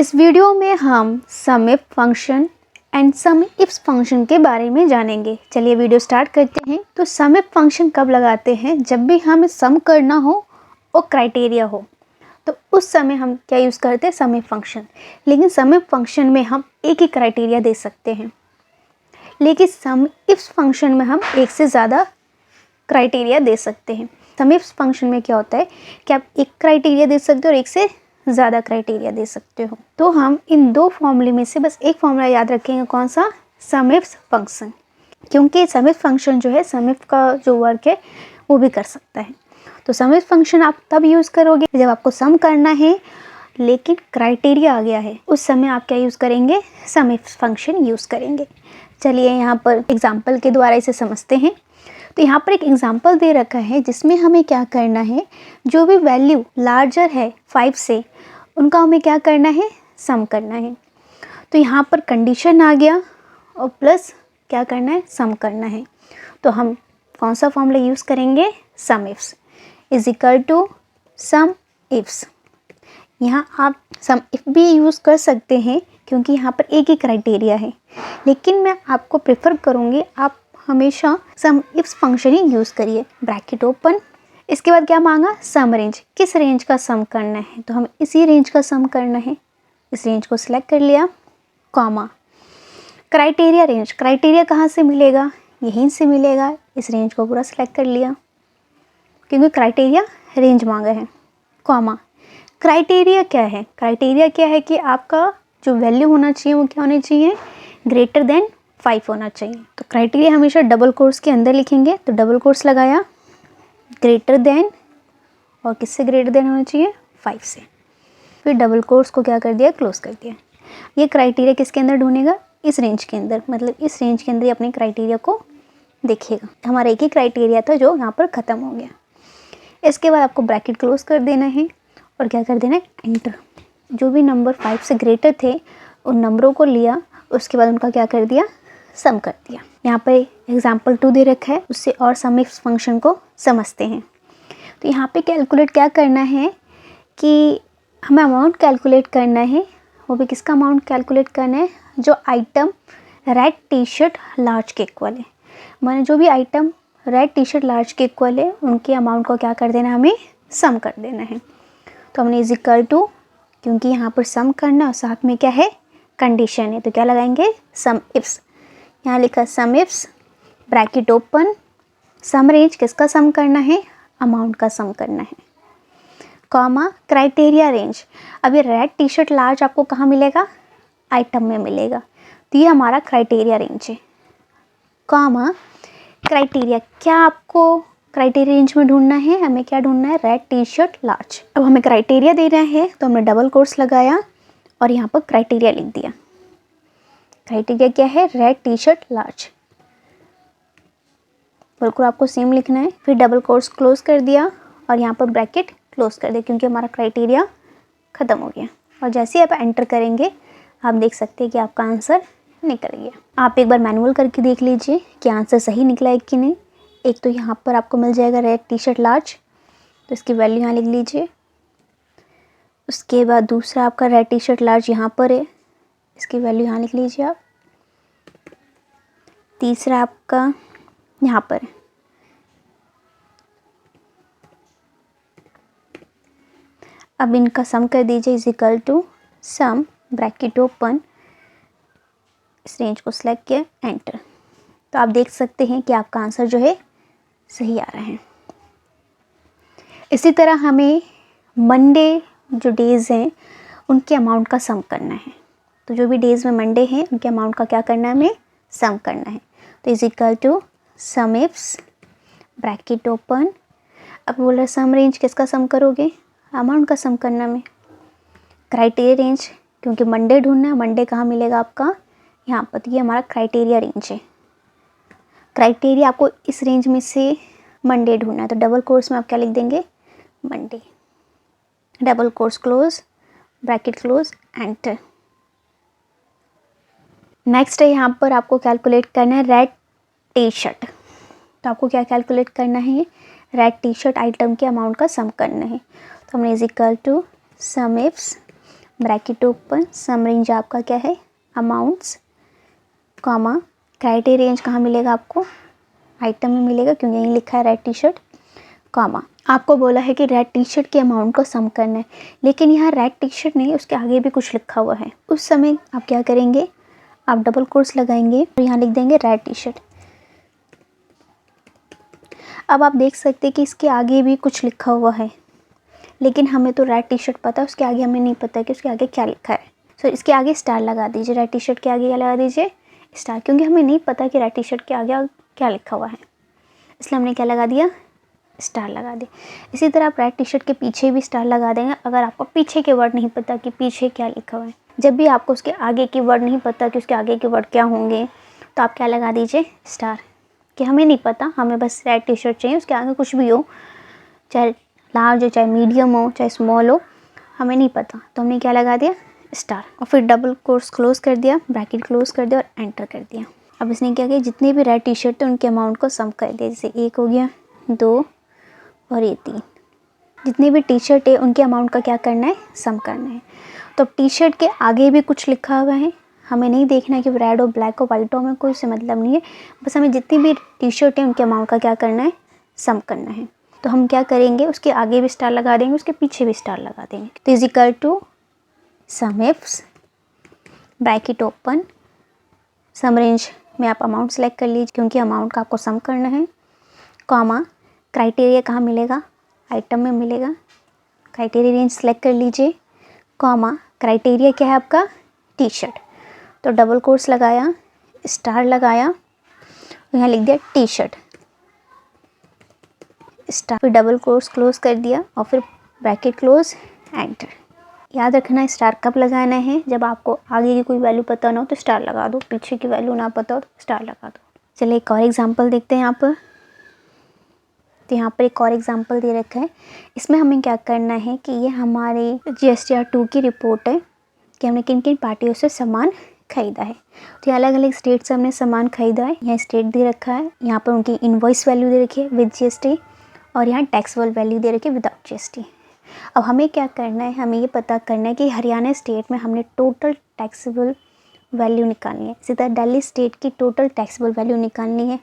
इस वीडियो में हम SUMIF function and SUMIFS function के बारे में जानेंगे। चलिए वीडियो स्टार्ट करते हैं। तो सम इफ फंक्शन कब लगाते हैं? जब भी हमें सम करना हो और क्राइटेरिया हो, तो उस समय हम क्या यूज़ करते हैं? सम इफ फंक्शन। लेकिन सम इफ फंक्शन में हम एक ही क्राइटेरिया दे सकते हैं, लेकिन सम इफ्स फंक्शन में हम एक से ज़्यादा क्राइटेरिया दे सकते हैं। सम इफ्स फंक्शन में क्या होता है कि आप एक क्राइटेरिया दे सकते हो और एक से ज़्यादा क्राइटेरिया दे सकते हो। तो हम इन दो फॉर्मूले में से बस एक फॉर्मूला याद रखेंगे, कौन सा? सम इफ्स फंक्शन। क्योंकि सम इफ फंक्शन जो है, सम इफ का जो वर्क है वो भी कर सकता है। तो सम इफ फंक्शन आप तब यूज़ करोगे जब आपको सम करना है लेकिन क्राइटेरिया आ गया है, उस समय आप क्या यूज़ करेंगे? सम इफ फंक्शन यूज़ करेंगे। चलिए यहाँ पर एग्जाम्पल के द्वारा इसे समझते हैं। तो यहाँ पर एक एग्जाम्पल दे रखा है जिसमें हमें क्या करना है, जो भी वैल्यू लार्जर है 5 से, उनका हमें क्या करना है? सम करना है। तो यहाँ पर कंडीशन आ गया और प्लस क्या करना है? सम करना है। तो हम कौन सा फॉर्मूला यूज़ करेंगे? Sum ifs is equal to sum ifs. यहाँ आप सम इफ भी यूज़ कर सकते हैं क्योंकि यहाँ पर एक ही क्राइटेरिया है, लेकिन मैं आपको प्रेफर करूँगी आप हमेशा सम इफ्स फंक्शन ही यूज़ करिए। ब्रैकेट ओपन, इसके बाद क्या मांगा? सम रेंज। किस रेंज का सम करना है? तो हमें इसी रेंज का सम करना है। इस रेंज को सिलेक्ट कर लिया, कॉमा, क्राइटेरिया रेंज। क्राइटेरिया कहाँ से मिलेगा? यहीं से मिलेगा। इस रेंज को पूरा सिलेक्ट कर लिया क्योंकि क्राइटेरिया रेंज मांगा है, कॉमा। क्राइटेरिया क्या है? क्राइटेरिया क्या है कि आपका जो वैल्यू होना चाहिए वो क्या होनी चाहिए? ग्रेटर देन 5 होना चाहिए। तो क्राइटेरिया हमेशा डबल कोट्स के अंदर लिखेंगे। तो डबल कोट्स लगाया, ग्रेटर देन, और किससे ग्रेटर देन होना चाहिए? 5 से। फिर डबल कोट्स को क्या कर दिया? क्लोज कर दिया। ये क्राइटेरिया किसके अंदर ढूंढेगा? इस रेंज के अंदर, मतलब इस रेंज के अंदर ही अपने क्राइटेरिया को देखिएगा। हमारा एक ही क्राइटेरिया था जो यहाँ पर ख़त्म हो गया। इसके बाद आपको ब्रैकेट क्लोज कर देना है और क्या कर देना है? एंटर। जो भी नंबर 5 से ग्रेटर थे उन नंबरों को लिया, उसके बाद उनका क्या कर दिया? सम कर दिया। यहाँ पे एग्जाम्पल 2 दे रखा है, उससे और सम इफ फंक्शन को समझते हैं। तो यहाँ पे कैलकुलेट क्या करना है कि हमें अमाउंट कैलकुलेट करना है। वो भी किसका अमाउंट कैलकुलेट करना है? जो item red T shirt large के इक्वल है। मैंने जो भी item red T shirt large के इक्वल है उनके अमाउंट को क्या कर देना है? हमें सम कर देना है। तो हमने इज इक्वल टू, क्योंकि यहाँ पर सम करना और साथ में क्या है? कंडीशन है, तो क्या लगाएंगे? सम इफ्स। यहाँ लिखा सम ifs, bracket open, sum range. किसका सम करना है? अमाउंट का सम करना है, कॉमा, क्राइटेरिया रेंज। अब ये रेड टी शर्ट लार्ज आपको कहाँ मिलेगा? आइटम में मिलेगा। तो ये हमारा क्राइटेरिया रेंज है, कॉमा, क्राइटेरिया। क्या आपको क्राइटेरिया रेंज में ढूंढना है? हमें क्या ढूंढना है? Red T shirt large. अब हमें क्राइटेरिया देना है तो हमने डबल कोट्स लगाया और यहाँ पर क्राइटेरिया लिख दिया। क्राइटेरिया क्या है? Red T shirt large. बिल्कुल आपको सेम लिखना है। फिर डबल कोट्स क्लोज कर दिया और यहाँ पर ब्रैकेट क्लोज कर दिया क्योंकि हमारा क्राइटेरिया ख़त्म हो गया। और जैसे ही आप एंटर करेंगे आप देख सकते हैं कि आपका आंसर निकल गया। आप एक बार मैनुअल करके देख लीजिए कि आंसर सही निकला है कि नहीं। एक तो यहाँ पर आपको मिल जाएगा रेड टी शर्ट लार्ज, तो इसकी वैल्यू यहाँ लिख लीजिए। उसके बाद दूसरा आपका रेड टी शर्ट लार्ज यहाँ पर है, इसकी वैल्यू यहाँ लिख लीजिए आप। तीसरा आपका यहाँ पर है। अब इनका सम कर दीजिए, is equal to sum, bracket open, इस रेंज को सिलेक्ट किया, एंटर। तो आप देख सकते हैं कि आपका आंसर जो है सही आ रहा है। इसी तरह हमें मंडे जो डेज़ हैं उनके अमाउंट का सम करना है। तो जो भी डेज़ में मंडे हैं उनके अमाउंट का क्या करना है? हमें सम करना है। तो is equal to sum ifs, bracket open. अब बोल रहे सम रेंज, किसका सम करोगे? अमाउंट का सम करना में। क्राइटेरिया रेंज, क्योंकि मंडे ढूंढना है, मंडे कहाँ मिलेगा आपका? यहाँ पर। तो ये हमारा क्राइटेरिया रेंज है। क्राइटेरिया आपको इस रेंज में से मंडे ढूंढना है, तो डबल कोट्स में आप क्या लिख देंगे? Monday. Double quotes close, bracket close, enter. Next है यहाँ पर आपको कैलकुलेट करना है रेड टी शर्ट। तो आपको क्या कैलकुलेट करना है? रेड टी शर्ट आइटम के अमाउंट का सम करना है। तो हमने is equal to sum ifs, bracket open, sum range आपका क्या है अमाउंट्स, कॉमा क्राइटेरिया रेंज कहाँ मिलेगा आपको, आइटम में मिलेगा क्योंकि यहीं लिखा है रेड टी शर्ट, कॉमा आपको बोला है कि रेड टी शर्ट के अमाउंट को सम करना है, लेकिन यहाँ रेड टी शर्ट नहीं, उसके आगे भी कुछ लिखा हुआ है। उस समय आप क्या करेंगे, आप डबल कोट्स लगाएंगे और यहाँ लिख देंगे रेड टी शर्ट। अब आप देख सकते हैं कि इसके आगे भी कुछ लिखा हुआ है, लेकिन हमें तो रेड टी शर्ट पता है, उसके आगे हमें नहीं पता कि उसके आगे क्या लिखा है। सो इसके आगे स्टार लगा दीजिए, रेड टी शर्ट के आगे क्या लगा दीजिए स्टार, क्योंकि हमें नहीं पता कि रेड टी शर्ट के आगे क्या लिखा हुआ है, इसलिए हमने क्या लगा दिया स्टार लगा दिया। इसी तरह आप रेड टी शर्ट के पीछे भी स्टार लगा देंगे अगर आपको पीछे के वर्ड नहीं पता कि पीछे क्या लिखा हुआ है। जब भी आपको उसके आगे के वर्ड नहीं पता कि उसके आगे के वर्ड क्या होंगे, तो आप क्या लगा दीजिए स्टार, कि हमें नहीं पता, हमें बस रेड टी शर्ट चाहिए, उसके आगे कुछ भी हो, चाहे लार्ज हो, चाहे मीडियम हो, चाहे स्मॉल हो, हमें नहीं पता, तो हमने क्या लगा दिया स्टार। और फिर डबल कोट्स क्लोज कर दिया, ब्रैकेट क्लोज कर दिया और एंटर कर दिया। अब इसने क्या किया, जितने भी रेड टी शर्ट थे उनके अमाउंट को सम कर दिया, जैसे 1 हो गया, 2 और ये 3। जितने भी टी शर्ट है उनके अमाउंट का क्या करना है सम करना है। तो टी शर्ट के आगे भी कुछ लिखा हुआ है, हमें नहीं देखना है कि रेड हो, ब्लैक हो, वाइट हो, हमें कोई से मतलब नहीं है, बस हमें जितनी भी टी शर्ट है उनके अमाउंट का क्या करना है सम करना है। तो हम क्या करेंगे, उसके आगे भी स्टार लगा देंगे, उसके पीछे भी स्टार लगा देंगे। तो is equal to sum ifs, bracket open, sum range में आप अमाउंट सेलेक्ट कर लीजिए क्योंकि अमाउंट का आपको सम करना है, कॉमा क्राइटेरिया कहाँ मिलेगा आइटम में मिलेगा, क्राइटेरिया रेंज सेलेक्ट कर लीजिए, कॉमा क्राइटेरिया क्या है आपका टी शर्ट, तो डबल कोट्स लगाया, स्टार लगाया, यहाँ लिख दिया टी शर्ट स्टार, फिर डबल कोट्स क्लोज कर दिया और फिर ब्रैकेट क्लोज एंटर। याद रखना स्टार कब लगाना है, जब आपको आगे की कोई वैल्यू पता ना हो तो स्टार लगा दो, पीछे की वैल्यू ना पता हो तो स्टार लगा दो। चलिए एक और एग्जांपल देखते हैं यहाँ पर। तो यहाँ पर एक और एग्जांपल दे रखा है, इसमें हमें क्या करना है कि ये हमारे GSTR 2 की रिपोर्ट है कि हमने किन किन पार्टियों से सामान खरीदा है। तो ये अलग अलग स्टेट से हमने सामान खरीदा है, यहाँ स्टेट दे रखा है, यहाँ पर उनकी इनवॉइस वैल्यू दे रखी है विद GST और यहाँ टैक्सेबल वैल्यू दे रखी है विदाउट GST। अब हमें क्या करना है, हमें ये पता करना है कि हरियाणा स्टेट में हमने टोटल टैक्सेबल वैल्यू निकालनी है, इसी तरह दिल्ली स्टेट की टोटल टैक्सेबल वैल्यू निकालनी है।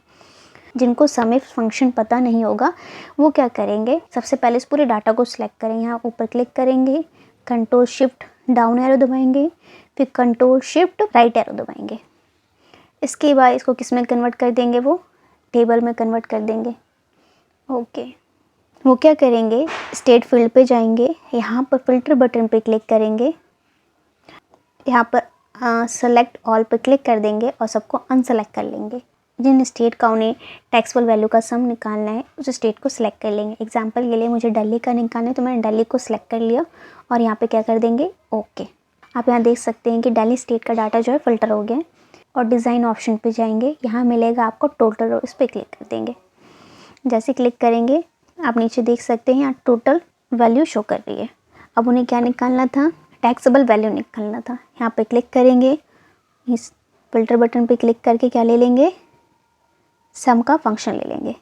जिनको सम इफ फंक्शन पता नहीं होगा वो क्या करेंगे, सबसे पहले इस पूरे डाटा को सिलेक्ट करेंगे, यहाँ ऊपर क्लिक करेंगे, कंट्रोल शिफ्ट डाउन एरो दबाएंगे, फिर कंट्रोल शिफ्ट राइट एरो दबाएंगे। इसके बाद इसको किस में कन्वर्ट कर देंगे, वो टेबल में कन्वर्ट कर देंगे। ओके, वो क्या करेंगे, स्टेट फील्ड पे जाएंगे, यहाँ पर फिल्टर बटन पे क्लिक करेंगे, यहाँ पर सेलेक्ट ऑल पे क्लिक कर देंगे और सबको अनसेलेक्ट कर लेंगे। जिन स्टेट का उन्हें टैक्सेबल वैल्यू का सम निकालना है उस स्टेट को सिलेक्ट कर लेंगे। एग्जांपल के लिए मुझे दिल्ली का निकालना है तो मैंने दिल्ली को सिलेक्ट कर लिया और यहाँ पे क्या कर देंगे ओके। आप यहाँ देख सकते हैं कि दिल्ली स्टेट का डाटा जो है फ़िल्टर हो गया है। और डिज़ाइन ऑप्शन पे जाएंगे, यहाँ मिलेगा आपको टोटल रो, इस पर क्लिक कर देंगे। जैसे क्लिक करेंगे आप नीचे देख सकते हैं यहाँ टोटल वैल्यू शो कर रही है। अब उन्हें क्या निकालना था, टैक्सेबल वैल्यू निकालना था। यहाँ पे क्लिक करेंगे, इस फिल्टर बटन पे क्लिक करके क्या ले लेंगे, सम का फंक्शन ले लेंगे।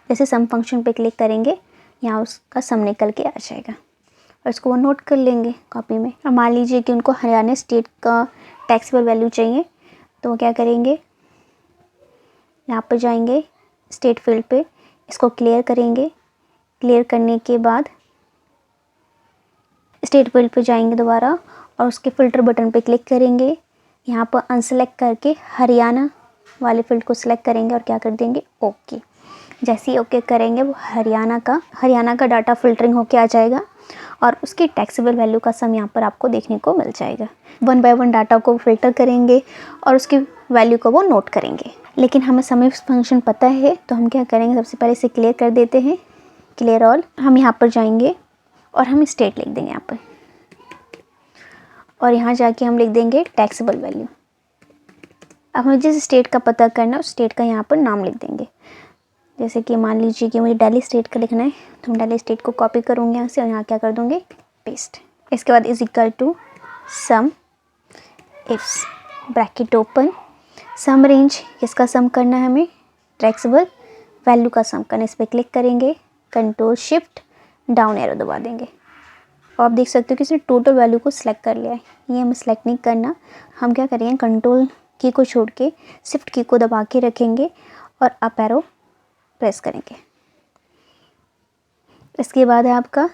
जैसे सम फंक्शन पे क्लिक करेंगे यहाँ उसका सम निकल के आ जाएगा और इसको वो नोट कर लेंगे कॉपी में। और मान लीजिए कि उनको हरियाणा स्टेट का टैक्सेबल वैल्यू चाहिए तो वो क्या करेंगे, यहाँ पर जाएंगे स्टेट फील्ड पे, इसको क्लियर करेंगे। क्लियर करने के बाद स्टेट फील्ड पे जाएंगे दोबारा और उसके फ़िल्टर बटन पे क्लिक करेंगे। यहाँ पर अनसेलेक्ट करके हरियाणा वाले फील्ड को सिलेक्ट करेंगे और क्या कर देंगे ओके। जैसे ही ओके करेंगे वो हरियाणा का डाटा फिल्टरिंग होके आ जाएगा और उसकी टैक्सेबल वैल्यू का सम यहाँ पर आपको देखने को मिल जाएगा। 1 बाय 1 डाटा को फिल्टर करेंगे और उसकी वैल्यू को वो नोट करेंगे। लेकिन हमें सम इफ फंक्शन पता है तो हम क्या करेंगे, सबसे पहले इसे क्लियर कर देते हैं, क्लियर ऑल। हम यहाँ पर जाएंगे और हम स्टेट लिख देंगे यहाँ पर और यहाँ जाके हम लिख देंगे टैक्सेबल वैल्यू। अब हमें जिस स्टेट का पता करना है उस स्टेट का यहाँ पर नाम लिख देंगे। जैसे कि मान लीजिए कि मुझे दिल्ली स्टेट का लिखना है तो मैं दिल्ली स्टेट को कॉपी करूँगी यहाँ से और यहाँ क्या कर दूँगी पेस्ट। इसके बाद is equal to sum ifs, bracket open, sum range, किसका सम करना है हमें, टैक्सेबल वैल्यू का सम करना है। इस पर क्लिक करेंगे, कंट्रोल शिफ्ट डाउन एरो दबा देंगे। और आप देख सकते हो कि इसने टोटल वैल्यू को सिलेक्ट कर लिया है। ये हमें सिलेक्ट नहीं करना, हम क्या करेंगे कंट्रोल की को छोड़ के शिफ्ट की को दबा के रखेंगे और अप एरो प्रेस करेंगे। इसके बाद है आपका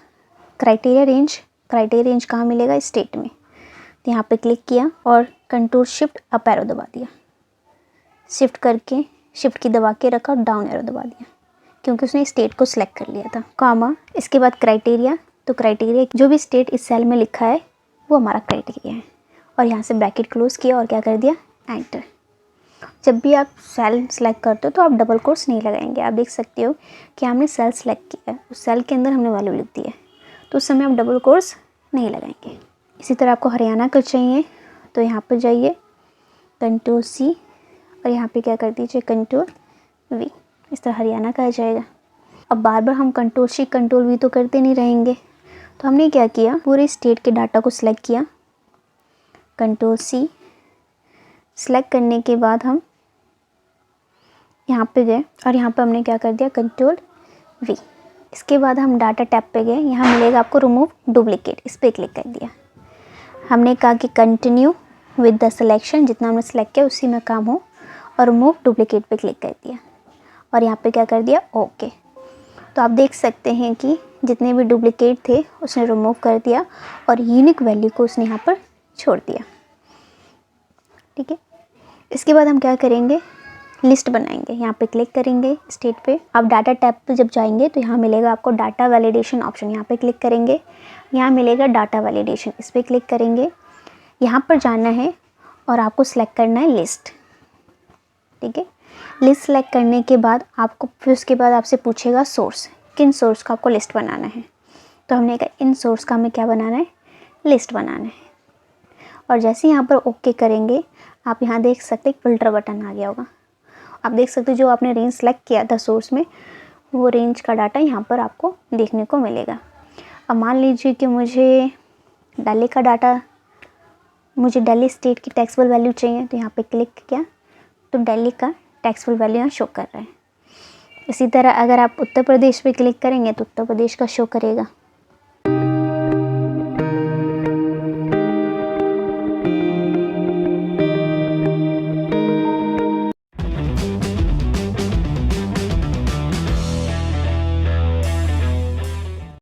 क्राइटेरिया रेंज। क्राइटेरिया रेंज कहाँ मिलेगा? स्टेट में। तो यहाँ पे क्लिक किया और कंट्रोल शिफ्ट अप एरो दबा दिया, शिफ्ट करके शिफ्ट की दबा के रखा और डाउन एरो दबा दिया, क्योंकि उसने स्टेट को सिलेक्ट कर लिया था। कॉमा, इसके बाद क्राइटेरिया। तो क्राइटेरिया जो भी स्टेट इस सेल में लिखा है वो हमारा क्राइटेरिया है। और यहाँ से ब्रैकेट क्लोज किया और क्या कर दिया? एंटर। जब भी आप सेल सेलेक्ट करते हो तो आप डबल कोट्स नहीं लगाएंगे। आप देख सकते हो कि हमने सेल सेलेक्ट किया है, उस सेल के अंदर हमने वैल्यू लिख दी है, तो उस समय आप डबल कोट्स नहीं लगाएंगे। इसी तरह आपको हरियाणा का चाहिए तो यहाँ पर जाइए कंट्रोल सी और यहाँ पे क्या कर दीजिए कंट्रोल वी। इस तरह हरियाणा का आ जाएगा। अब बार बार हम कंट्रोल सी कंट्रोल वी तो करते नहीं रहेंगे, तो हमने क्या किया, पूरे स्टेट के डाटा को सिलेक्ट किया, कंट्रोल सी। सिलेक्ट करने के बाद हम यहाँ पे गए और यहाँ पे हमने क्या कर दिया कंट्रोल वी। इसके बाद हम डाटा टैब पे गए, यहाँ मिलेगा आपको रिमूव डुप्लीकेट, इस पर क्लिक कर दिया। हमने कहा कि कंटिन्यू विद द सिलेक्शन, जितना हमने सेलेक्ट किया उसी में काम हो, और रिमूव डुप्लीकेट पे क्लिक कर दिया और यहाँ पे क्या कर दिया ओके। तो आप देख सकते हैं कि जितने भी डुप्लीकेट थे उसने रिमूव कर दिया और यूनिक वैल्यू को उसने यहाँ पर छोड़ दिया। ठीक है, इसके बाद हम क्या करेंगे, लिस्ट बनाएंगे। यहाँ पे क्लिक करेंगे स्टेट पे। आप डाटा टैब पे जब जाएंगे तो यहाँ मिलेगा आपको डाटा वैलिडेशन ऑप्शन, यहाँ पे क्लिक करेंगे, यहाँ मिलेगा डाटा वैलिडेशन, इस पर क्लिक करेंगे। यहाँ पर जाना है और आपको सेलेक्ट करना है लिस्ट। ठीक है, लिस्ट सेलेक्ट करने के बाद आपको फिर उसके बाद आपसे पूछेगा सोर्स, किन सोर्स का आपको लिस्ट बनाना है। तो हमने कहा इन सोर्स का हमें क्या बनाना है, लिस्ट बनाना है। और जैसे यहाँ पर ओके करेंगे आप यहाँ देख सकते हैं फिल्टर बटन आ गया होगा। आप देख सकते हो जो आपने रेंज सेलेक्ट किया था सोर्स में, वो रेंज का डाटा यहाँ पर आपको देखने को मिलेगा। अब मान लीजिए कि मुझे दिल्ली का डाटा, मुझे दिल्ली स्टेट की टैक्सेबल वैल्यू चाहिए, तो यहाँ पे क्लिक किया तो दिल्ली का टैक्सेबल वैल्यू यहाँ शो कर रहा है। इसी तरह अगर आप उत्तर प्रदेश पे क्लिक करेंगे तो उत्तर प्रदेश का शो करेगा।